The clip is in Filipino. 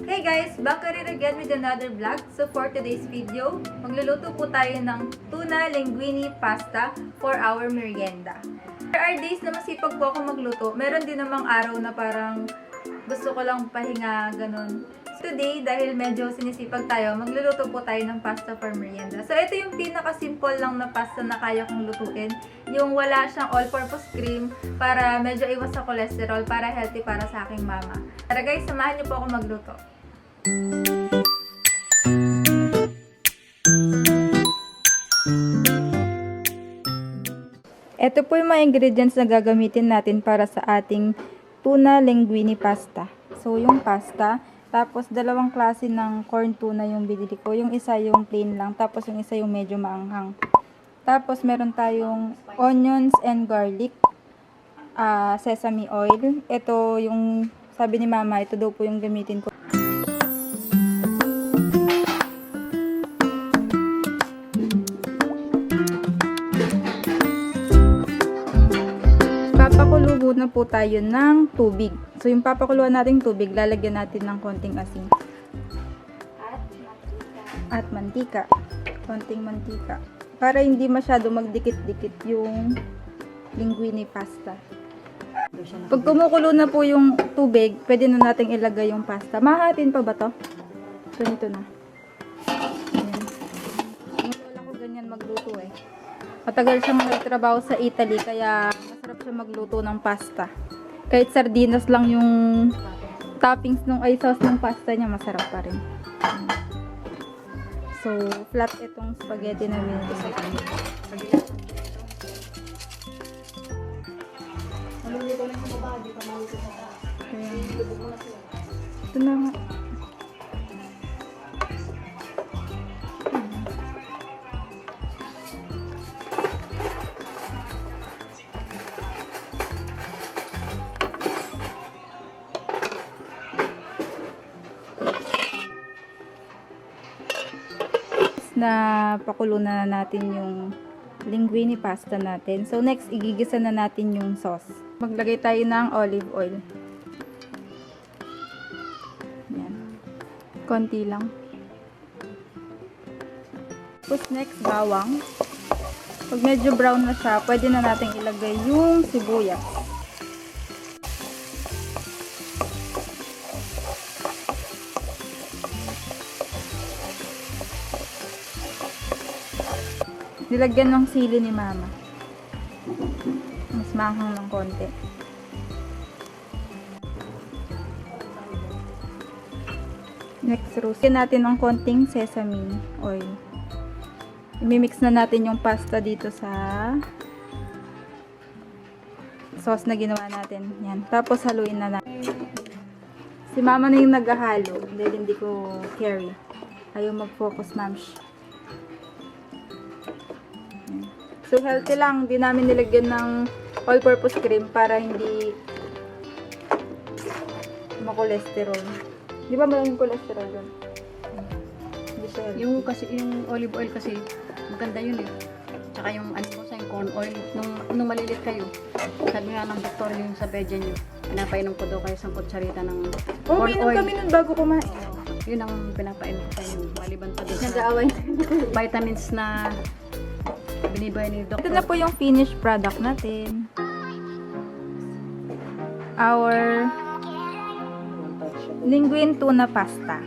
Hey guys! Back again with another vlog. So for today's video, magluluto po tayo ng Tuna Linguine Pasta for our merienda. There are days na masipag po ako magluto. Meron din namang araw na parang gusto ko lang pahinga, ganun. Today, dahil medyo sinisipag tayo, magluluto po tayo ng pasta for merienda. So ito yung pinaka-simple lang na pasta na kaya kong lutuin. Yung wala siyang all-purpose cream para medyo iwas sa cholesterol, para healthy para sa aking mama. Tara guys, samahan niyo po ako magluto. Ito po yung mga ingredients na gagamitin natin para sa ating tuna linguine pasta. So yung pasta, tapos dalawang klase ng corn tuna yung binili ko. Yung isa yung plain lang, tapos yung isa yung medyo maanghang. Tapos meron tayong onions and garlic, sesame oil. Ito yung sabi ni mama, ito daw po yung gamitin ko. Papakulo na po tayo ng tubig. So, yung papakuluan nating tubig, lalagyan natin ng konting asin. At mantika. Konting mantika. Para hindi masyado magdikit-dikit yung linguine pasta. Pag kumukulo na po yung tubig, pwede na nating ilagay yung pasta. Mahahatin pa ba to? So, nito na. Ayan. Wala ko ganyan magluto eh. Matagal siyang nagtrabaho sa Italy, kaya masarap siya magluto ng pasta. Kahit sardinas lang yung toppings nung sauce ng pasta niya, masarap pa rin. So, flat itong spaghetti na binili sa kanya. Ito na nga. Na pakulo na natin yung linguine pasta natin. So next, igigisa na natin yung sauce. Maglagay tayo ng olive oil. Yan. Konti lang. Tapos next, bawang. Pag medyo brown na siya, pwede na natin ilagay yung sibuyas. Nilagyan ng sili ni mama. Mas maanghang ng konti. Next, roastin natin ng konting sesame oil. I-mix na natin yung pasta dito sa sauce na ginawa natin. Yan. Tapos haluin na natin. Si mama na yung naghahalo. Hindi ko carry. Ayaw mag-focus, ma'am. So, healthy lang. Hindi namin nilagyan ng all-purpose cream para hindi ma-cholesterol. Di ba maraming cholesterol doon? Hindi siya healthy. Yung olive oil kasi, maganda yun eh. Tsaka yung yung corn oil. Nung malilit kayo, sabi nga ng doktor yung sa bedya nyo, pinapainom ko daw kayo sa kutsarita ng corn oil. Kami nun bago kumain. Yun ang pinapainom ko sa inyo. Maliban pa doon sa Nag-aaway. vitamins na binibay ni doktor. Ito na po yung finished product natin. Our linguine tuna pasta.